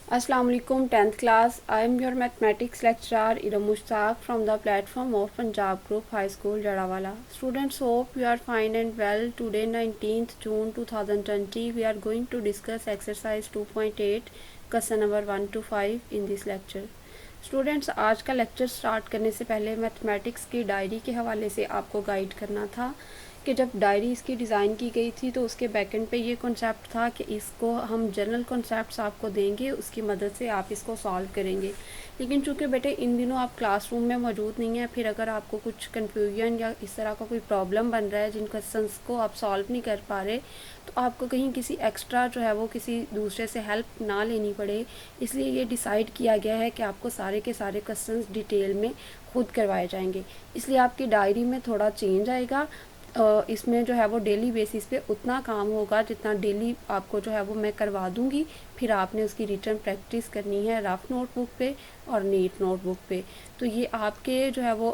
Assalamu alaikum 10th class. I am your mathematics lecturer Ira Mushtaq from the platform of Punjab Group High School Jadawala. Students, hope you are fine and well. Today 19th June 2020 we are going to discuss exercise 2.8 question number 1 to 5 in this lecture. Students, आज का lecture start करने से पहले mathematics की diary के हवाले से आपको गाइड करना था कि जब डायरी इसकी डिज़ाइन की गई थी तो उसके बैकेंड पे ये कॉन्सेप्ट था कि इसको हम जनरल कॉन्सेप्ट्स आपको देंगे, उसकी मदद से आप इसको सॉल्व करेंगे। लेकिन चूँकि बेटे इन दिनों आप क्लासरूम में मौजूद नहीं हैं, फिर अगर आपको कुछ कन्फ्यूजन या इस तरह का कोई प्रॉब्लम बन रहा है जिन क्वेश्चंस को आप सॉल्व नहीं कर पा रहे, तो आपको कहीं किसी एक्स्ट्रा जो है वो किसी दूसरे से हेल्प ना लेनी पड़े, इसलिए ये डिसाइड किया गया है कि आपको सारे के सारे क्वेश्चंस डिटेल में खुद करवाए जाएंगे। इसलिए आपकी डायरी में थोड़ा चेंज आएगा। इसमें जो है वो डेली बेसिस पे उतना काम होगा जितना डेली आपको जो है वो मैं करवा दूंगी। फिर आपने उसकी रिटर्न प्रैक्टिस करनी है रफ नोटबुक पे और नीट नोटबुक पे। तो ये आपके जो है वो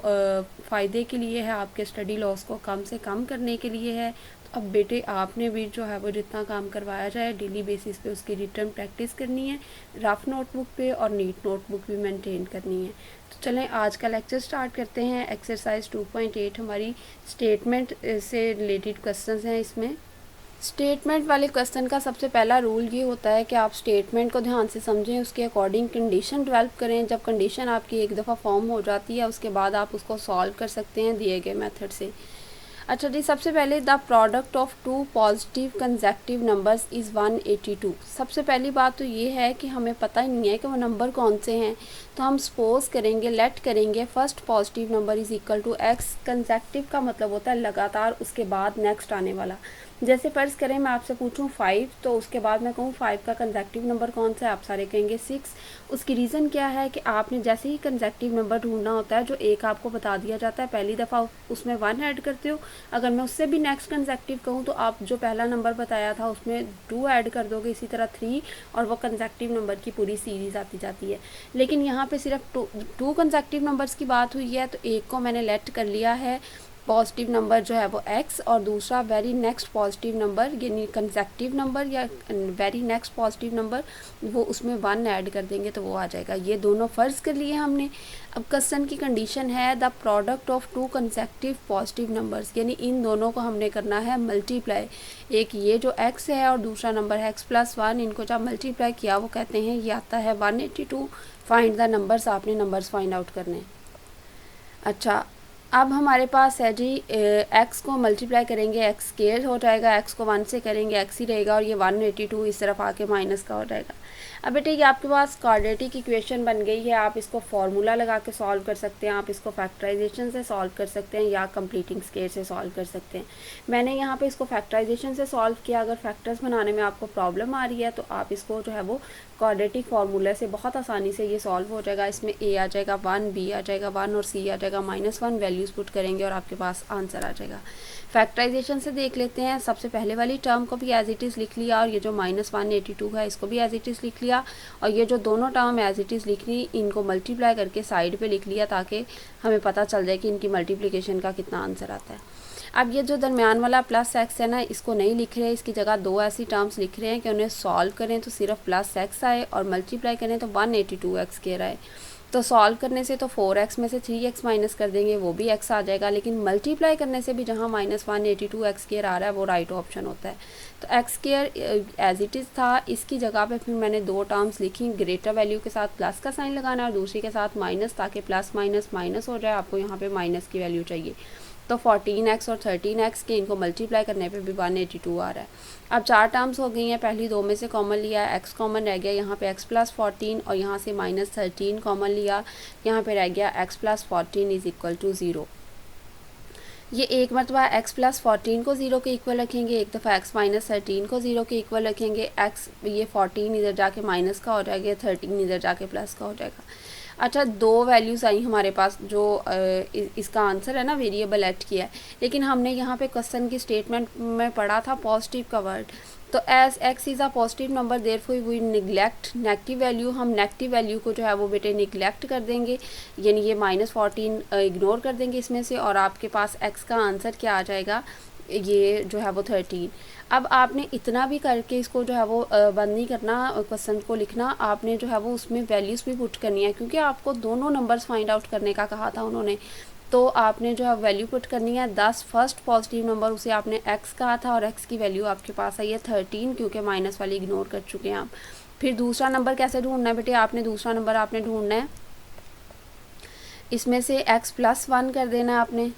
फ़ायदे के लिए है, आपके स्टडी लॉस को कम से कम करने के लिए है। तो अब बेटे आपने भी जो है वो जितना काम करवाया जाए डेली बेसिस पे उसकी रिटर्न प्रैक्टिस करनी है, रफ नोटबुक पे और नीट नोटबुक भी मेंटेन करनी है। तो चलें आज का लेक्चर स्टार्ट करते हैं। एक्सरसाइज 2.8 हमारी स्टेटमेंट से रिलेटेड क्वेश्चंस हैं। इसमें स्टेटमेंट वाले क्वेश्चन का सबसे पहला रूल ये होता है कि आप स्टेटमेंट को ध्यान से समझें, उसके अकॉर्डिंग कंडीशन डेवलप करें। जब कंडीशन आपकी एक दफ़ा फॉर्म हो जाती है उसके बाद आप उसको सॉल्व कर सकते हैं दिए गए मेथड से। अच्छा जी, सबसे पहले the product of two positive consecutive numbers is 182। सबसे पहली बात तो ये है कि हमें पता ही नहीं है कि वो नंबर कौन से हैं, तो हम सपोज करेंगे, लेट करेंगे first positive number is equal to X. Consecutive का मतलब होता है लगातार, उसके बाद नेक्स्ट आने वाला। जैसे फ़र्ज़ करें मैं आपसे पूछूं 5, तो उसके बाद मैं कहूँ 5 का कंसेक्टिव नंबर कौन सा है, आप सारे कहेंगे 6। उसकी रीज़न क्या है कि आपने जैसे ही कंसेक्टिव नंबर ढूंढना होता है जो एक आपको बता दिया जाता है, पहली दफ़ा उसमें 1 ऐड करते हो। अगर मैं उससे भी नेक्स्ट कंसेक्टिव कहूँ तो आप जो पहला नंबर बताया था उसमें 2 ऐड कर दोगे, इसी तरह 3, और वो कंसेक्टिव नंबर की पूरी सीरीज़ आती जाती है। लेकिन यहाँ पे सिर्फ टू कंसेक्टिव नंबर्स की बात हुई है, तो एक को मैंने लेट कर लिया है पॉजिटिव नंबर जो है वो x, और दूसरा वेरी नेक्स्ट पॉजिटिव नंबर यानी कंसेक्टिव नंबर या वेरी नेक्स्ट पॉजिटिव नंबर, वो उसमें 1 ऐड कर देंगे तो वो आ जाएगा। ये दोनों फ़र्ज़ कर लिए हमने। अब क्वेश्चन की कंडीशन है the product of two consecutive positive numbers, यानी इन दोनों को हमने करना है मल्टीप्लाई। एक ये जो x है और दूसरा नंबर है x+1, इनको जब मल्टीप्लाई किया वो कहते हैं ये आता है 182। फाइंड द नंबर्स, आपने नंबर्स फाइंड आउट करने हैं। अच्छा, अब हमारे पास है जी x को मल्टीप्लाई करेंगे x स्केयर हो जाएगा, x को 1 से करेंगे x ही रहेगा, और ये 182 इस तरफ आके माइनस का हो जाएगा। अब बेटे ये आपके पास क्वाड्रेटिक इक्वेशन बन गई है, आप इसको फार्मूला लगा के सॉल्व कर सकते हैं, आप इसको फैक्टराइजेशन से सॉल्व कर सकते हैं या कंप्लीटिंग स्केयर से सॉल्व कर सकते हैं। मैंने यहाँ पे इसको फैक्टराइजेशन से सॉल्व किया। अगर फैक्टर्स बनाने में आपको प्रॉब्लम आ रही है तो आप इसको जो है वो क्वाड्रेटिक फार्मूला से बहुत आसानी से ये सॉल्व हो जाएगा। इसमें a आ जाएगा 1, b आ जाएगा 1 और c आ जाएगा -1। वैल्यूज़ पुट करेंगे और आपके पास आंसर आ जाएगा। फैक्टराइजेशन से देख लेते हैं। सबसे पहले वाली टर्म को भी एज इट इज़ लिख लिया, और ये जो -182 है इसको भी एज इट इज़ लिख लिया, और ये जो दोनों टर्म एज इट इज़ लिख ली इनको मल्टीप्लाई करके साइड पे लिख लिया ताकि हमें पता चल जाए कि इनकी मल्टीप्लिकेशन का कितना आंसर आता है। अब ये जो दरमियान वाला +x है ना, इसको नहीं लिख रहे, इसकी जगह दो ऐसी टर्म्स लिख रहे हैं कि उन्हें सॉल्व करें तो सिर्फ +x आए और मल्टीप्लाई करें तो 182x स्क्वायर आए। तो सॉल्व करने से तो 4x में से 3x माइनस कर देंगे, वो भी x आ जाएगा। लेकिन मल्टीप्लाई करने से भी जहाँ -182x स्क्वायर आ रहा है वो राइट ऑप्शन होता है। तो x square as it is था, इसकी जगह पे फिर मैंने दो टर्म्स लिखी, ग्रेटर वैल्यू के साथ प्लस का साइन लगाना और दूसरी के साथ माइनस, ताकि प्लस माइनस माइनस हो जाए। आपको यहाँ पे माइनस की वैल्यू चाहिए, तो 14x और 13x के इनको मल्टीप्लाई करने पे भी 182 आ रहा है। अब 4 टर्म्स हो गई हैं, पहली दो में से कॉमन लिया, x कॉमन रह गया, यहाँ पे x+14, और यहाँ से -13 कॉमन लिया, यहाँ पे रह गया x+14 इज़ इक्वल टू 0। ये एक मरतबा x+14 को 0 के इक्वल रखेंगे, एक दफ़ा x-13 को 0 के इक्वल रखेंगे। x ये 14 इधर जाके माइनस का हो जाएगा, 13 इधर जाके प्लस का हो जाएगा। अच्छा, दो वैल्यूज़ आई हमारे पास, जो इसका आंसर है ना वेरिएबल ऐड किया है, लेकिन हमने यहाँ पे क्वेश्चन की स्टेटमेंट में पढ़ा था पॉजिटिव का वर्ड। तो as x is a positive number therefore we neglect negative value. हम नेगेटिव वैल्यू को जो है वो बेटे निगलेक्ट कर देंगे, यानी ये -14 इग्नोर कर देंगे इसमें से, और आपके पास x का आंसर क्या आ जाएगा, ये जो है वो 13। अब आपने इतना भी करके इसको जो है वो बंद नहीं करना क्वेश्चन को लिखना, आपने जो है वो उसमें वैल्यूज़ भी पुट करनी है, क्योंकि आपको दोनों नंबर्स फाइंड आउट करने का कहा था उन्होंने। तो आपने जो है वैल्यू पुट करनी है 10, फर्स्ट पॉजिटिव नंबर उसे आपने x कहा था और x की वैल्यू आपके पास आई है 13, क्योंकि माइनस वाली इग्नोर कर चुके हैं आप। फिर दूसरा नंबर कैसे ढूंढना है बेटे, आपने दूसरा नंबर आपने ढूंढना है, इसमें से x+1 कर देना है आपने।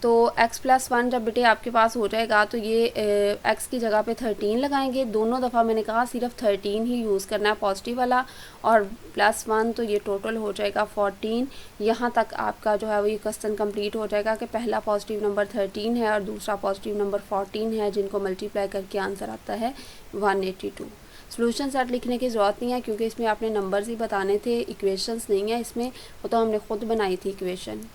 तो x+1 जब बेटे आपके पास हो जाएगा तो ये x की जगह पे 13 लगाएंगे। दोनों दफ़ा मैंने कहा सिर्फ 13 ही यूज़ करना है पॉजिटिव वाला, और +1 तो ये टोटल हो जाएगा 14। यहाँ तक आपका जो है वो ये क्वेश्चन कंप्लीट हो जाएगा कि पहला पॉजिटिव नंबर 13 है और दूसरा पॉजिटिव नंबर 14 है, जिनको मल्टीप्लाई करके आंसर आता है 182। सोल्यूशन सेट लिखने की ज़रूरत नहीं है, क्योंकि इसमें आपने नंबर्स ही बताने थे, इक्वेशंस नहीं है इसमें, वो तो हमने खुद बनाई थी इक्वेशन।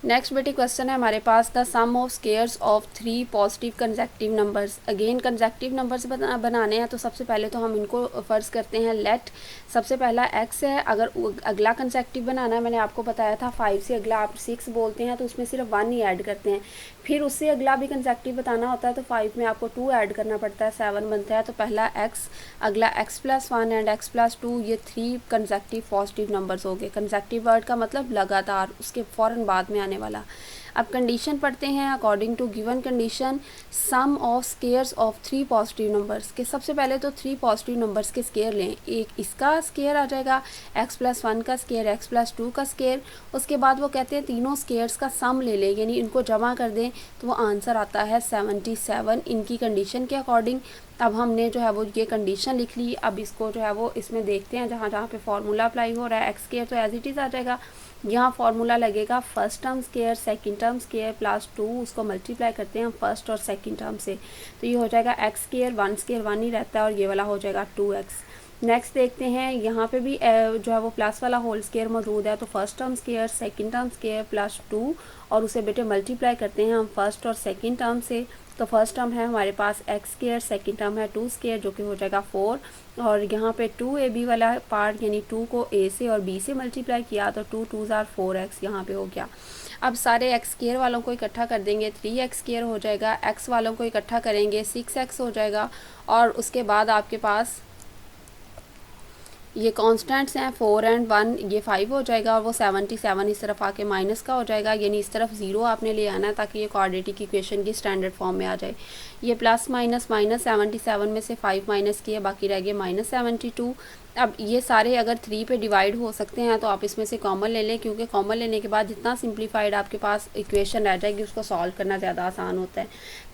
नेक्स्ट बेटी क्वेश्चन है हमारे पास, the sum of squares of 3 positive consecutive numbers. Again consecutive numbers बनाने हैं, तो सबसे पहले तो हम इनको फ़र्ज़ करते हैं लेट। सबसे पहला x है, अगर अगला कंसेक्टिव बनाना है, मैंने आपको बताया था 5 से अगला आप 6 बोलते हैं तो उसमें सिर्फ 1 ही ऐड करते हैं। फिर उससे अगला भी कंसेक्टिव बताना होता है तो 5 में आपको 2 ऐड करना पड़ता है, 7 बनता है। तो पहला x, अगला x+1 एंड x+2, ये 3 कंसेक्टिव पॉजिटिव नंबर्स हो गए। कंसेक्टिव वर्ड का मतलब लगातार, उसके फ़ौरन बाद में आने वाला। अब कंडीशन पढ़ते हैं, according to given condition sum of squares of 3 positive numbers के। सबसे पहले तो 3 पॉजिटिव नंबर्स के स्केयर लें, एक इसका स्केयर आ जाएगा, x+1 का स्केयर, x+2 का स्केयर। उसके बाद वो कहते हैं तीनों स्केयर्स का सम ले लें, यानी इनको जमा कर दें, तो वो आंसर आता है 77 इनकी कंडीशन के अकॉर्डिंग। अब हमने जो है वो ये कंडीशन लिख ली। अब इसको जो है वो इसमें देखते हैं, जहाँ जहाँ पे फार्मूला अप्लाई हो रहा है, एक्स स्केयर तो एज इट इज़ आ जाएगा। यहाँ फार्मूला लगेगा first term square second term square +2, उसको मल्टीप्लाई करते हैं फर्स्ट और सेकंड टर्म से, तो ये हो जाएगा एक्स स्केयर 1 ही रहता है, और ये वाला हो जाएगा 2x। नेक्स्ट देखते हैं, यहाँ पे भी जो है वो प्लस वाला होल स्केयर मौजूद है, तो first term square second term square +2, और उसे बेटे मल्टीप्लाई करते हैं हम फर्स्ट और सेकंड टर्म से। तो फर्स्ट टर्म है हमारे पास x स्केयर, सेकंड टर्म है 2 स्केयर, जो कि हो जाएगा 4, और यहाँ पे 2ab वाला पार्ट, यानी 2 को a से और b से मल्टीप्लाई किया तो 2 2s are 4x यहाँ पे हो गया। अब सारे x स्केयर वालों को इकट्ठा कर देंगे, 3x स्केयर हो जाएगा, x वालों को इकट्ठा करेंगे 6x हो जाएगा, और उसके बाद आपके पास ये कांस्टेंट्स हैं 4 और 1, ये 5 हो जाएगा, और वो 77 इस तरफ आके माइनस का हो जाएगा, यानी इस तरफ 0 आपने ले आना है ताकि ये क्वाड्रेटिक इक्वेशन की स्टैंडर्ड फॉर्म में आ जाए। ये प्लस माइनस 77 में से 5 माइनस किए, बाकी रह गए -72। अब ये सारे अगर 3 पे डिवाइड हो सकते हैं तो आप इसमें से कॉमन ले लें, क्योंकि कॉमन लेने के बाद जितना सिंप्लीफाइड आपके पास इक्वेशन रह जाएगी उसको सॉल्व करना ज़्यादा आसान होता है।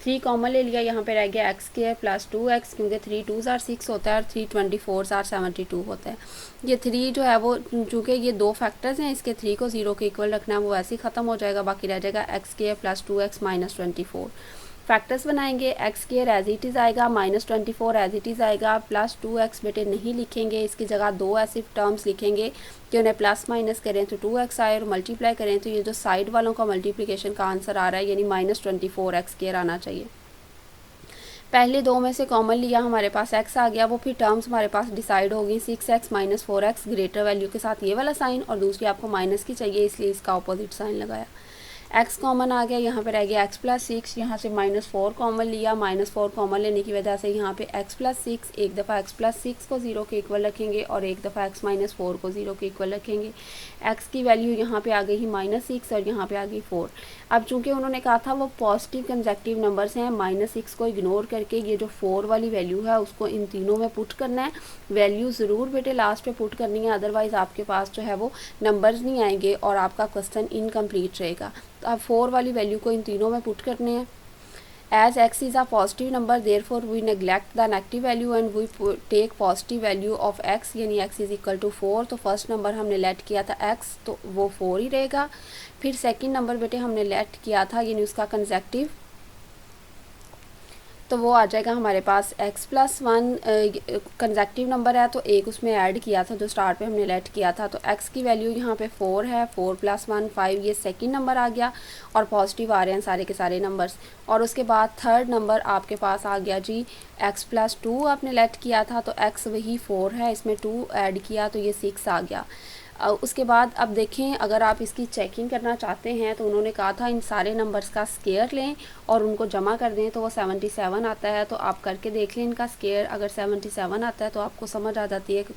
3 कॉमन ले लिया, यहाँ पे रह गया x स्क्वायर प्लस 2x, क्योंकि 3 2s are 6 होता है और 3 24s are 72 होता है। ये 3 जो है वो, चूँकि ये 2 फैक्टर्स हैं, इसके 3 को 0 के इक्वल रखना है, वो ऐसे ही ख़त्म हो जाएगा, बाकी रह जाएगा x square plus 2x minus 24। Factors बनाएंगे, x square as it is आएगा, -24 एज इट इज़ आएगा, प्लस 2x बेटे नहीं लिखेंगे, इसकी जगह 2 ऐसे टर्म्स लिखेंगे कि उन्हें प्लस माइनस करें तो 2x आए, और मल्टीप्लाई करें तो ये जो साइड वालों का मल्टीप्लिकेशन का आंसर आ रहा है, यानी -24 एक्स स्क्वायर आना चाहिए। पहले 2 में से कॉमन लिया, हमारे पास x आ गया, वो फिर टर्म्स हमारे पास डिसाइड होगी 6x minus 4x greater value के साथ ये वाला साइन, और दूसरी आपको माइनस की चाहिए इसलिए इसका अपोजिट साइन लगाया। x कॉमन आ गया, यहाँ पे रह गया x+6, यहाँ से -4 कॉमन लिया, -4 कॉमन लेने की वजह से यहाँ पे x+6, एक दफ़ा x+6 को 0 के इक्वल रखेंगे और एक दफ़ा x-4 को 0 के इक्वल रखेंगे। x की वैल्यू यहाँ पे आ गई -6 और यहाँ पे आ गई 4। अब चूंकि उन्होंने कहा था वो पॉजिटिव कंसेक्टिव नंबर्स हैं, -6 को इग्नोर करके ये जो 4 वाली वैल्यू है उसको इन तीनों में पुट करना है। वैल्यू ज़रूर बेटे लास्ट पे पुट करनी है, अदरवाइज़ आपके पास जो है वो नंबर्स नहीं आएंगे और आपका क्वेश्चन इनकम्प्लीट रहेगा। तो आप 4 वाली वैल्यू को इन तीनों में पुट करने हैं। As x is a positive number, therefore we neglect the negative value and we take positive value of x, यानी x is equal to 4। तो फर्स्ट नंबर हमने लेट किया था x, तो वो 4 ही रहेगा। फिर सेकंड नंबर बेटे हमने लेट किया था, यानी उसका कंसेक्टिव, तो वो आ जाएगा हमारे पास x+1 कंसेक्टिव नंबर है, तो एक उसमें ऐड किया था जो स्टार्ट पे हमने लेट किया था, तो x की वैल्यू यहाँ पे 4 है, 4 + 1 5, ये सेकंड नंबर आ गया और पॉजिटिव आ रहे हैं सारे के सारे नंबर्स। और उसके बाद थर्ड नंबर आपके पास आ गया जी x+2 आपने लेट किया था, तो x वही 4 है, इसमें 2 ऐड किया तो ये 6 आ गया। उसके बाद अब देखें, अगर आप इसकी चेकिंग करना चाहते हैं तो उन्होंने कहा था इन सारे नंबर्स का स्क्वायर लें और उनको जमा कर दें, तो वो 77 आता है। तो आप करके देख लें इनका स्क्वायर, अगर 77 आता है तो आपको समझ आ जाती है कि